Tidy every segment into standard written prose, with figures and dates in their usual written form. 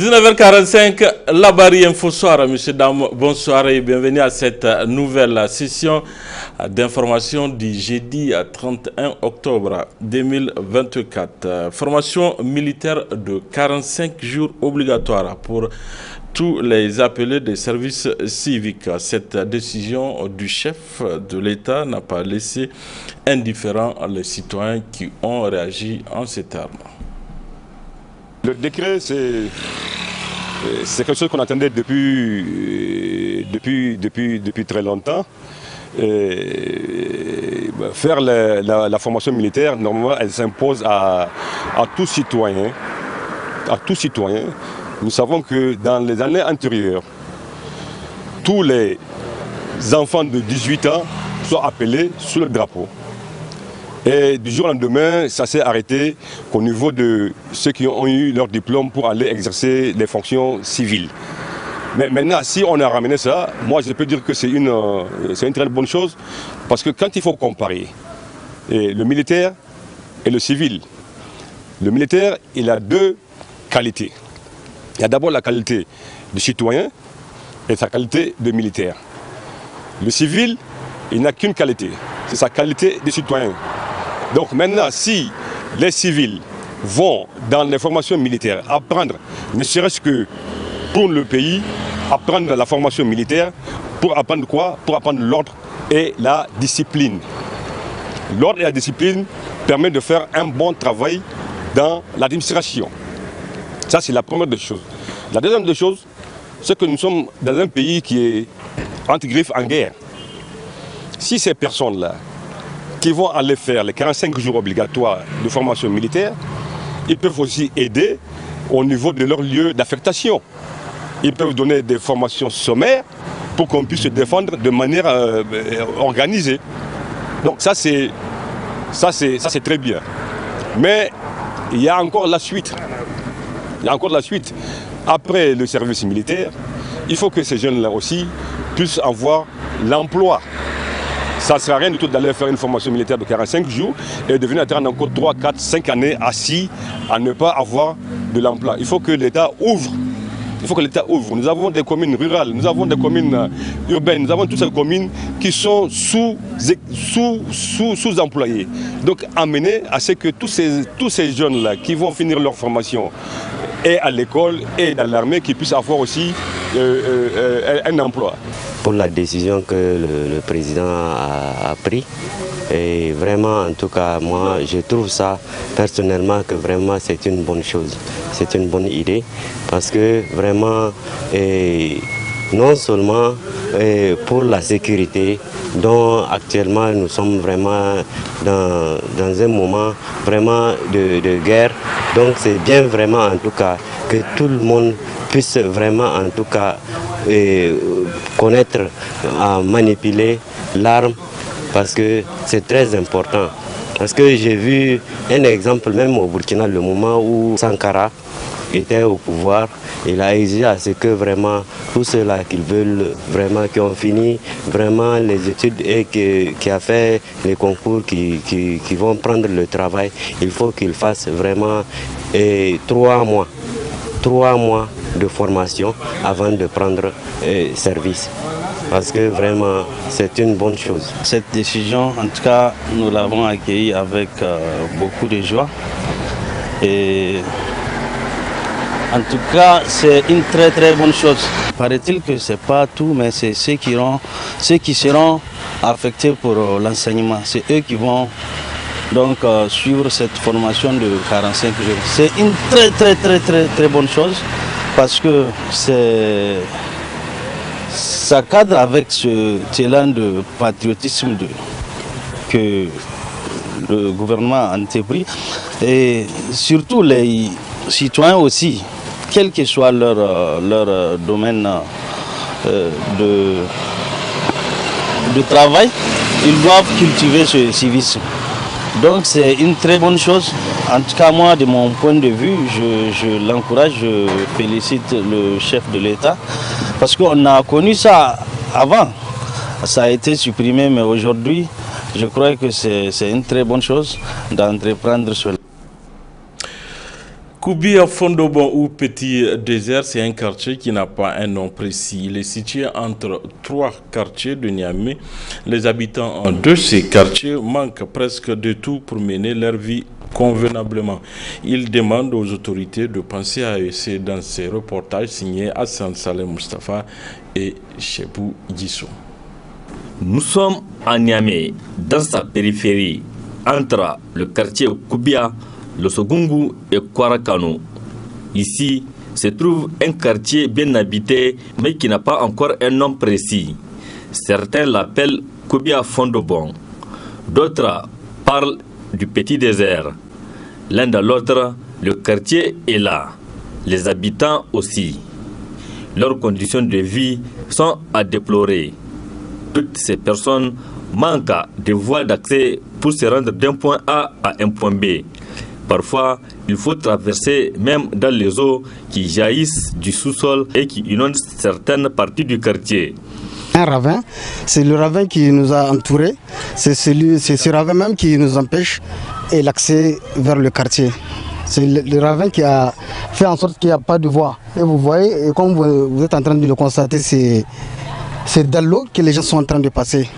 19h45, la Barry Info Soir. Monsieur, dames, bonsoir et bienvenue à cette nouvelle session d'information du jeudi 31 octobre 2024. Formation militaire de 45 jours obligatoire pour tous les appelés des services civiques. Cette décision du chef de l'État n'a pas laissé indifférents les citoyens qui ont réagi en ces termes. Le décret, c'est quelque chose qu'on attendait depuis très longtemps. Faire la formation militaire, normalement, elle s'impose à tout citoyen. À tout citoyen. Nous savons que dans les années antérieures, tous les enfants de 18 ans sont appelés sous le drapeau. Et du jour au lendemain, ça s'est arrêté au niveau de ceux qui ont eu leur diplôme pour aller exercer les fonctions civiles. Mais maintenant, si on a ramené ça, moi je peux dire que c'est une très bonne chose, parce que quand il faut comparer le militaire et le civil, le militaire, il a deux qualités. Il y a d'abord la qualité de citoyen et sa qualité de militaire. Le civil, il n'a qu'une qualité, c'est sa qualité de citoyen. Donc maintenant, si les civils vont dans les formations militaires apprendre, ne serait-ce que pour le pays, apprendre la formation militaire, pour apprendre quoi? Pour apprendre l'ordre et la discipline. L'ordre et la discipline permettent de faire un bon travail dans l'administration. Ça, c'est la première des choses. La deuxième des choses, c'est que nous sommes dans un pays qui est entre griffes en guerre. Si ces personnes-là qui vont aller faire les 45 jours obligatoires de formation militaire, ils peuvent aussi aider au niveau de leur lieu d'affectation. Ils peuvent donner des formations sommaires pour qu'on puisse se défendre de manière organisée. Donc ça c'est très bien. Mais il y a encore la suite. Il y a encore la suite. Après le service militaire, il faut que ces jeunes-là aussi puissent avoir l'emploi. Ça ne sert à rien du tout d'aller faire une formation militaire de 45 jours et de venir attendre encore 3, 4, 5 années assis à ne pas avoir de l'emploi. Il faut que l'État ouvre. Il faut que l'État ouvre. Nous avons des communes rurales, nous avons des communes urbaines, nous avons toutes ces communes qui sont sous-employées. Donc amener à ce que tous ces jeunes-là qui vont finir leur formation et à l'école et dans l'armée, qui puissent avoir aussi un emploi. Pour la décision que le président a prise. Et vraiment, en tout cas, moi, je trouve ça personnellement que vraiment c'est une bonne chose. C'est une bonne idée parce que vraiment, non seulement pour la sécurité, dont actuellement nous sommes vraiment dans un moment vraiment de guerre. Donc c'est bien vraiment en tout cas que tout le monde puisse vraiment en tout cas connaître à manipuler l'arme parce que c'est très important. Parce que j'ai vu un exemple même au Burkina, le moment où Sankara était au pouvoir, il a exigé à ce que vraiment tous ceux-là qui veulent vraiment, qui ont fini vraiment les études et qui a fait les concours, qui vont prendre le travail, il faut qu'ils fassent vraiment 3 mois de formation avant de prendre service. Parce que vraiment, c'est une bonne chose. Cette décision, en tout cas, nous l'avons accueillie avec beaucoup de joie. Et en tout cas, c'est une très très bonne chose. Paraît-il que ce n'est pas tout, mais c'est ceux qui seront affectés pour l'enseignement. C'est eux qui vont donc suivre cette formation de 45 jours. C'est une très bonne chose parce que ça cadre avec ce élan de patriotisme que le gouvernement a entrepris et surtout les citoyens aussi, quel que soit leur domaine de travail, ils doivent cultiver ce civisme. Donc c'est une très bonne chose. En tout cas, moi, de mon point de vue, je l'encourage, je félicite le chef de l'État. Parce qu'on a connu ça avant. Ça a été supprimé, mais aujourd'hui, je crois que c'est une très bonne chose d'entreprendre cela. Koubia Fondobon ou Petit Désert, c'est un quartier qui n'a pas un nom précis. Il est situé entre 3 quartiers de Niamey. Les habitants de ces quartiers manquent presque de tout pour mener leur vie convenablement. Ils demandent aux autorités de penser à essayer dans ces reportages signés Hassan Saleh Mustafa et Chebou Dissou. Nous sommes à Niamey, dans sa périphérie, entre le quartier Koubia, le Sogungu et Kwarakano. Ici se trouve un quartier bien habité, mais qui n'a pas encore un nom précis. Certains l'appellent Koubia Fondobon. D'autres parlent du Petit Désert. L'un dans l'autre, le quartier est là. Les habitants aussi. Leurs conditions de vie sont à déplorer. Toutes ces personnes manquent de voies d'accès pour se rendre d'un point A à un point B. Parfois, il faut traverser même dans les eaux qui jaillissent du sous-sol et qui inondent certaines parties du quartier. Un ravin, c'est le ravin qui nous a entourés, c'est ce ravin même qui nous empêche l'accès vers le quartier. C'est le ravin qui a fait en sorte qu'il n'y a pas de voie. Et vous voyez, et comme vous êtes en train de le constater, c'est dans l'eau que les gens sont en train de passer.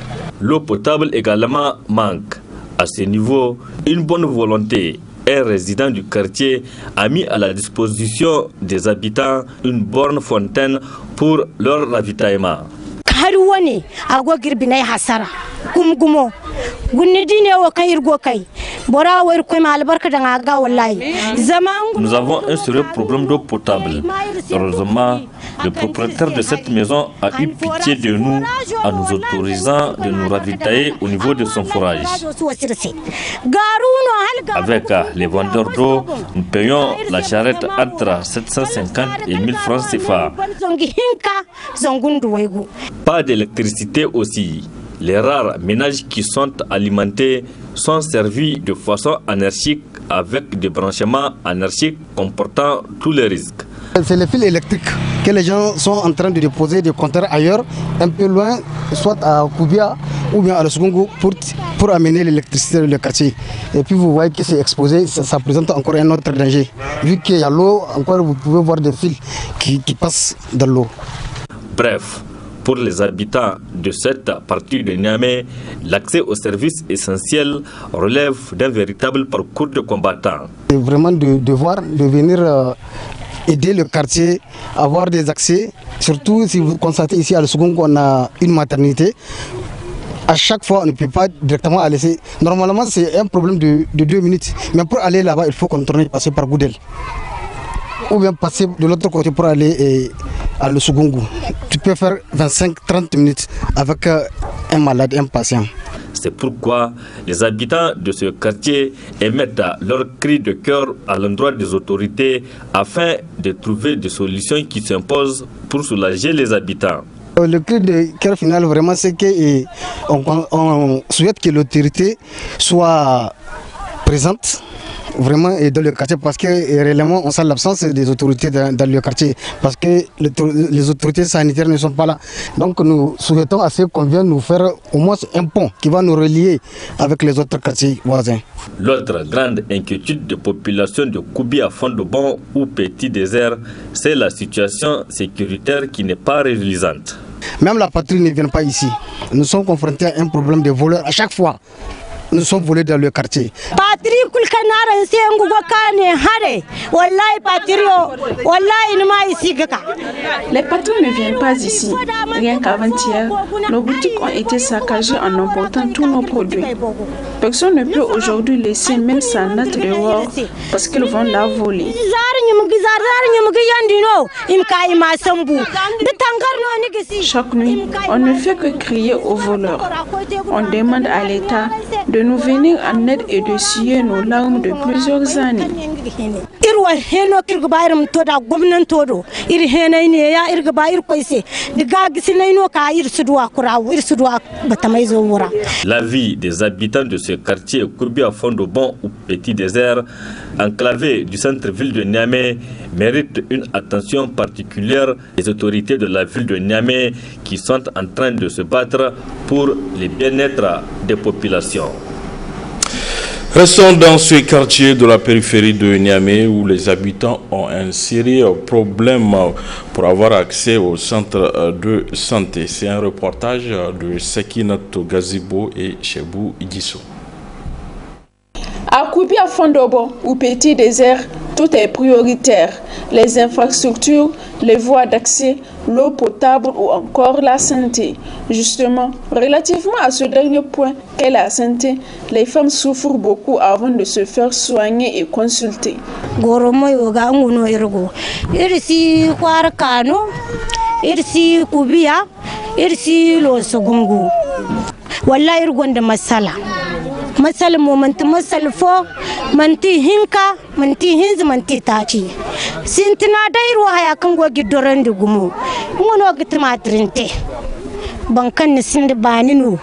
L'eau potable également manque. À ce niveau, une bonne volonté. Un résident du quartier a mis à la disposition des habitants une borne fontaine pour leur ravitaillement. Nous avons un sérieux problème d'eau potable. Heureusement, le propriétaire de cette maison a eu pitié de nous en nous autorisant de nous ravitailler au niveau de son forage. Avec les vendeurs d'eau, nous payons la charrette entre 750 et 1000 francs CFA. Pas d'électricité aussi. Les rares ménages qui sont alimentés sont servis de façon anarchique avec des branchements anarchiques comportant tous les risques. C'est les fils électriques que les gens sont en train de déposer des compteurs ailleurs, un peu loin, soit à Koubia ou bien à Sogungu pour amener l'électricité dans le quartier. Et puis vous voyez que c'est exposé, ça présente encore un autre danger. Vu qu'il y a l'eau, encore vous pouvez voir des fils qui passent dans l'eau. Bref, pour les habitants de cette partie de Niamey, l'accès aux services essentiels relève d'un véritable parcours de combattants. C'est vraiment de devoir de venir aider le quartier à avoir des accès. Surtout si vous constatez ici à Le Sogungu qu'on a une maternité. À chaque fois, on ne peut pas directement aller. Normalement, c'est un problème de 2 minutes. Mais pour aller là-bas, il faut contourner, passer par Goudel. Ou bien passer de l'autre côté pour aller à Le Sogungu. Tu peux faire 25-30 minutes avec un malade, un patient. C'est pourquoi les habitants de ce quartier émettent leur cri de cœur à l'endroit des autorités afin de trouver des solutions qui s'imposent pour soulager les habitants. Le cri de cœur final, vraiment, c'est qu'on souhaite que l'autorité soit présente vraiment dans le quartier, parce que réellement on sent l'absence des autorités dans le quartier, parce que les autorités sanitaires ne sont pas là. Donc nous souhaitons à ce qu'on vienne nous faire au moins un pont qui va nous relier avec les autres quartiers voisins. L'autre grande inquiétude de population de Koubia Fondobon ou Petit Désert, c'est la situation sécuritaire qui n'est pas réalisante. Même la patrouille ne vient pas ici. Nous sommes confrontés à un problème de voleurs à chaque fois. Nous sommes volés dans le quartier. Les patrouilles ne viennent pas ici. Rien qu'avant-hier, nos boutiques ont été saccagées en emportant tous nos produits. Personne ne peut aujourd'hui laisser même sa natte dehors parce qu'ils vont la voler. Chaque nuit, on ne fait que crier aux voleurs. On demande à l'État de nous venir en aide et de scier nos larmes de plusieurs années. La vie des habitants de ce quartier Koubia Fondobon ou Petit Désert, enclavé du centre-ville de Niamey, mérite une attention particulière des autorités de la ville de Niamey qui sont en train de se battre pour le bien-être des populations. Restons dans ce quartier de la périphérie de Niamey où les habitants ont un sérieux problème pour avoir accès au centre de santé. C'est un reportage de Sekinato Gazibo et Chebou Idisso. À Koubia Fondobo ou Petit Désert, tout est prioritaire. Les infrastructures, les voies d'accès, l'eau potable ou encore la santé. Justement, relativement à ce dernier point qu'est la santé, les femmes souffrent beaucoup avant de se faire soigner et consulter. Masal moment masal fo manti hinka manti hinz manti tachi sintina dairu haya kango gidorande gumo ngono gitmatrinte bankan sinde baninu.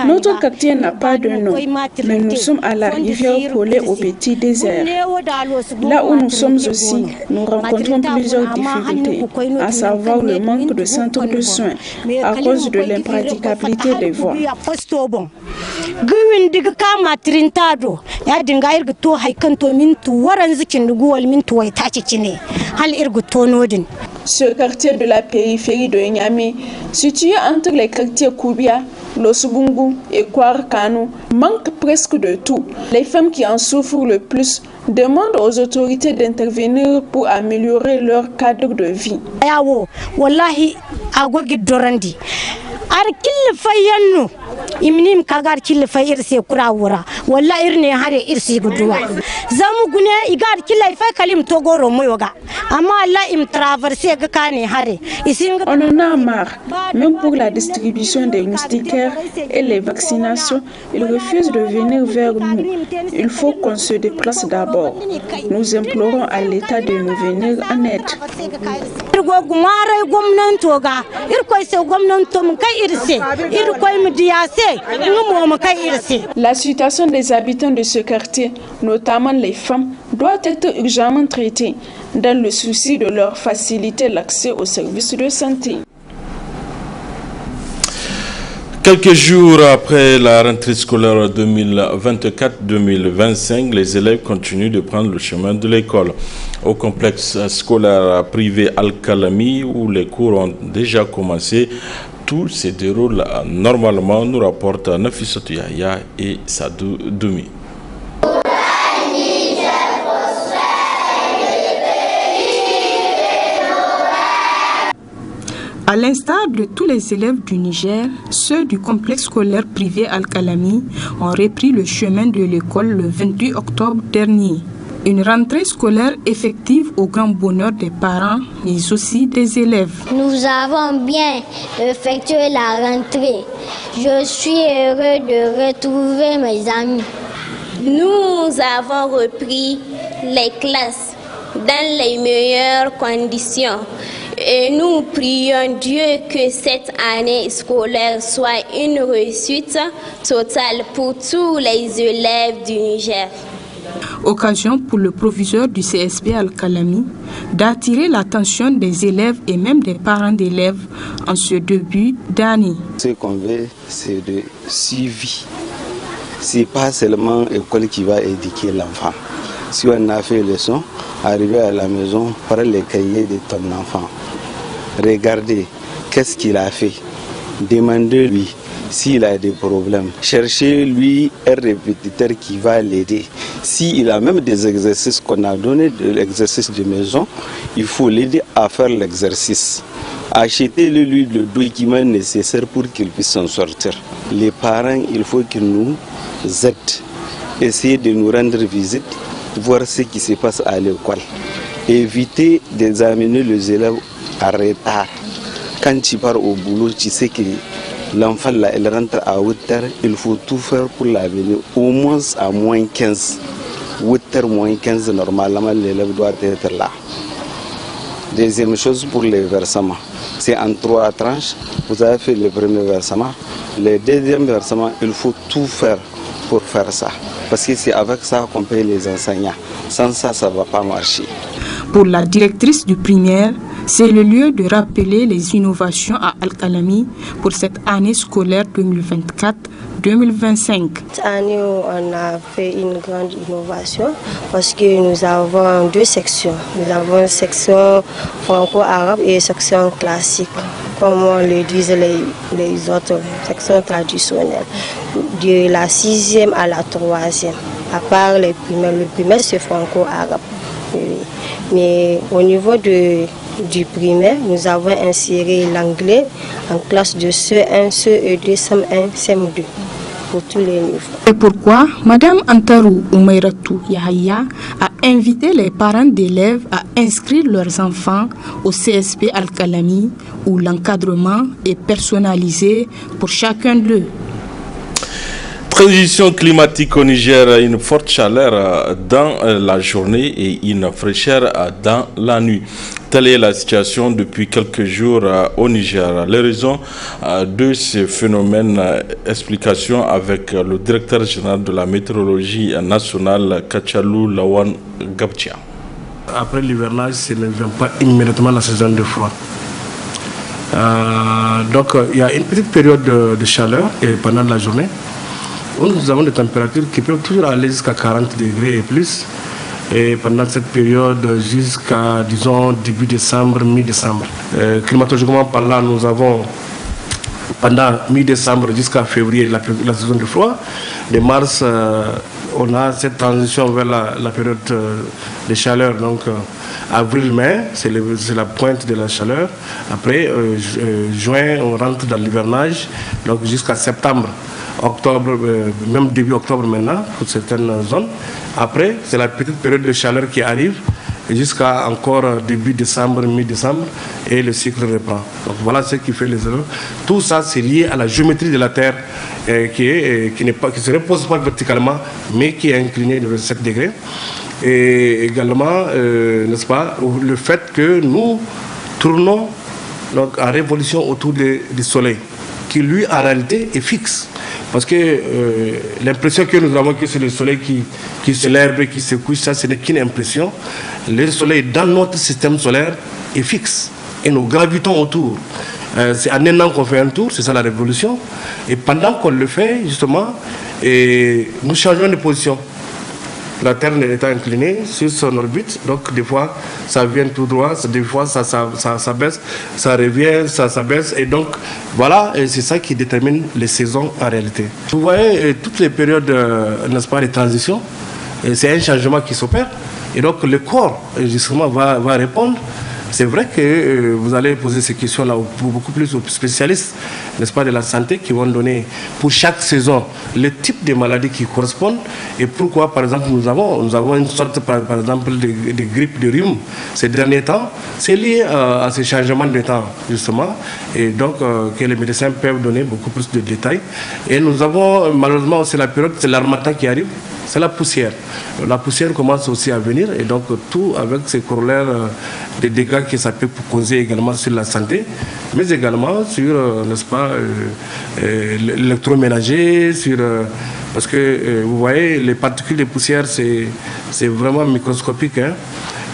Notre quartier n'a pas de nom, mais nous sommes à la rivière Polé au Petit Désert. Là où nous sommes aussi, nous rencontrons plusieurs difficultés, à savoir le manque de centres de soins à cause de l'impraticabilité des voies. Ce quartier de la périphérie de Niamey, situé entre les quartiers Koubia, Losubungu et Kouarkano, manque presque de tout. Les femmes qui en souffrent le plus demandent aux autorités d'intervenir pour améliorer leur cadre de vie. Imnim kagar kille fayir se kurawura walla irne hare irsi gudwa zamu gune igar kille fay kalim togoro moyoga amma Allah im traverser ga kane hare on en a marre. Même pour la distribution des moustiquaires et les vaccinations, ils refusent de venir vers nous. Il faut qu'on se déplace d'abord. Nous implorons à l'État de nous venir en aide. La situation des habitants de ce quartier, notamment les femmes, doit être urgemment traitée dans le souci de leur faciliter l'accès aux services de santé. Quelques jours après la rentrée scolaire 2024-2025, les élèves continuent de prendre le chemin de l'école. Au complexe scolaire privé Al-Kalami, où les cours ont déjà commencé, tout se déroule normalement, nous rapportent Nafissatou Yahya et Sadou Doumi. À l'instar de tous les élèves du Niger, ceux du complexe scolaire privé Al-Kalami ont repris le chemin de l'école le 28 octobre dernier. Une rentrée scolaire effective au grand bonheur des parents, mais aussi des élèves. Nous avons bien effectué la rentrée. Je suis heureux de retrouver mes amis. Nous avons repris les classes dans les meilleures conditions. Et nous prions Dieu que cette année scolaire soit une réussite totale pour tous les élèves du Niger. Occasion pour le proviseur du CSP Al-Kalami d'attirer l'attention des élèves et même des parents d'élèves en ce début d'année. Ce qu'on veut, c'est de suivi. Ce n'est pas seulement l'école qui va éduquer l'enfant. Si on a fait le leçon, arriver à la maison, prendre les cahiers de ton enfant. Regardez qu'est-ce qu'il a fait. Demandez-lui s'il a des problèmes. Cherchez-lui un répétiteur qui va l'aider. S'il a même des exercices qu'on a donné, de l'exercice de maison, il faut l'aider à faire l'exercice. Achetez-lui le document nécessaire pour qu'il puisse s'en sortir. Les parents, il faut qu'ils nous aident. Essayez de nous rendre visite, voir ce qui se passe à l'école. Évitez d'examiner les élèves à retard. Quand tu pars au boulot, tu sais que l'enfant là, il rentre à 8h, il faut tout faire pour l'amener au moins à moins 15. 8h moins 15, normalement, l'élève doit être là. Deuxième chose pour les versements. C'est en 3 tranches. Vous avez fait le premier versement. Le deuxième versement, il faut tout faire pour faire ça. Parce que c'est avec ça qu'on paye les enseignants. Sans ça, ça ne va pas marcher. Pour la directrice du primaire, C'est le lieu de rappeler les innovations à Al-Kalami pour cette année scolaire 2024-2025. Cette année, on a fait une grande innovation parce que nous avons deux sections. Nous avons une section franco-arabe et une section classique, comme on le disent les autres sections traditionnelles, de la 6e à la 3e. À part les primaires, le primaire c'est franco-arabe. Oui. Mais au niveau du primaire, nous avons inséré l'anglais en classe de CE1, CE2, CM1, CM2 pour tous les niveaux. Et pourquoi Madame Antarou Oumairatou Yahya a invité les parents d'élèves à inscrire leurs enfants au CSP Al-Kalami où l'encadrement est personnalisé pour chacun d'eux. Transition climatique au Niger, une forte chaleur dans la journée et une fraîcheur dans la nuit. Telle est la situation depuis quelques jours au Niger. Les raisons de ce phénomène, explication avec le directeur général de la météorologie nationale, Kachalou Lawan Gabtia. Après l'hivernage, ce ne vient pas immédiatement la saison de froid. Donc il y a une petite période de chaleur et pendant la journée. Nous avons des températures qui peuvent toujours aller jusqu'à 40 degrés et plus. Et pendant cette période jusqu'à, disons, début décembre, mi-décembre. Climatologiquement parlant, nous avons pendant mi-décembre jusqu'à février la saison de froid. De mars, on a cette transition vers la période de chaleur. Donc avril-mai, c'est la pointe de la chaleur. Après, juin, on rentre dans l'hivernage, donc jusqu'à septembre. Octobre, même début octobre maintenant, pour certaines zones. Après, c'est la petite période de chaleur qui arrive jusqu'à encore début décembre, mi-décembre, et le cycle reprend. Donc voilà ce qui fait les erreurs. Tout ça, c'est lié à la géométrie de la Terre qui ne se repose pas verticalement, mais qui est inclinée de 27 degrés. Et également, n'est-ce pas, le fait que nous tournons donc, en révolution autour du Soleil, qui lui, en réalité, est fixe. Parce que l'impression que nous avons que c'est le soleil qui se lève et qui se couche, ça ce n'est qu'une impression. Le soleil dans notre système solaire est fixe et nous gravitons autour. C'est en un an qu'on fait un tour, c'est ça la révolution. Et pendant qu'on le fait, justement, nous changeons de position. La Terre étant inclinée sur son orbite, donc des fois ça vient tout droit, des fois ça baisse, ça revient, ça baisse, et donc voilà, et c'est ça qui détermine les saisons en réalité. Vous voyez, toutes les périodes, n'est-ce pas, de transition, c'est un changement qui s'opère, et donc le corps justement va répondre. C'est vrai que vous allez poser ces questions-là beaucoup plus aux spécialistes, n'est-ce pas, de la santé, qui vont donner pour chaque saison le type de maladies qui correspondent et pourquoi, par exemple, nous avons une sorte, par exemple, de grippe, de rhume ces derniers temps. C'est lié à ces changements de temps, justement, et donc que les médecins peuvent donner beaucoup plus de détails. Et nous avons, malheureusement, c'est la période, c'est l'harmattan qui arrive. C'est la poussière. La poussière commence aussi à venir et donc tout avec ses corollaires des dégâts que ça peut causer également sur la santé, mais également sur, n'est-ce pas, l'électroménager, parce que vous voyez, les particules de poussière, c'est vraiment microscopique, hein.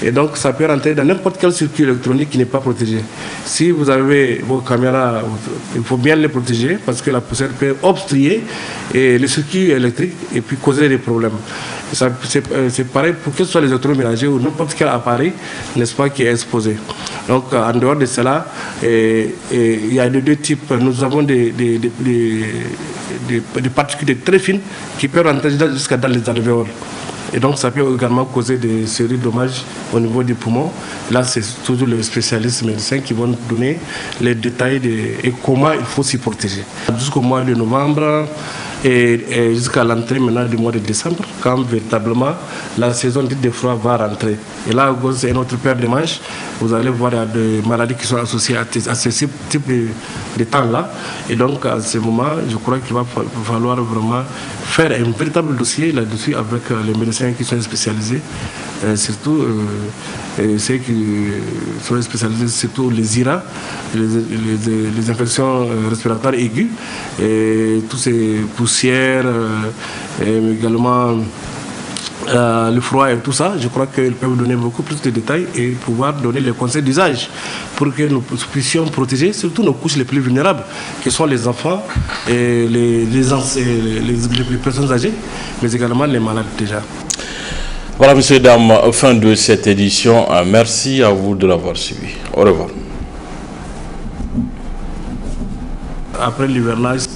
Et donc ça peut rentrer dans n'importe quel circuit électronique qui n'est pas protégé. Si vous avez vos caméras, il faut bien les protéger parce que la poussière peut obstruer le circuit électrique et puis causer des problèmes. C'est pareil pour que ce soit les électroménagers ou n'importe quel appareil, n'est-ce pas, qui est exposé. Donc en dehors de cela, il y a deux types. Nous avons des particules très fines qui peuvent rentrer jusqu'à dans les alvéoles. Et donc ça peut également causer des sérieux dommages au niveau des poumons. Là, c'est toujours les spécialistes médecins qui vont donner les détails et comment il faut s'y protéger. Jusqu'au mois de novembre et jusqu'à l'entrée maintenant du mois de décembre, quand véritablement la saison dite de froid va rentrer. Et là, c'est une autre paire de manches. Vous allez voir des maladies qui sont associées à ce type de temps-là. Et donc, à ce moment, je crois qu'il va falloir vraiment faire un véritable dossier là-dessus avec les médecins qui sont spécialisés, surtout ceux qui sont spécialisés, surtout les IRA, les infections respiratoires aiguës, et toutes ces poussières, également le froid et tout ça, je crois qu'ils peuvent donner beaucoup plus de détails et pouvoir donner les conseils d'usage pour que nous puissions protéger surtout nos couches les plus vulnérables, qui sont les enfants et les personnes âgées, mais également les malades déjà. Voilà, messieurs et dames, fin de cette édition. Merci à vous de l'avoir suivi. Au revoir. Après l'hivernage,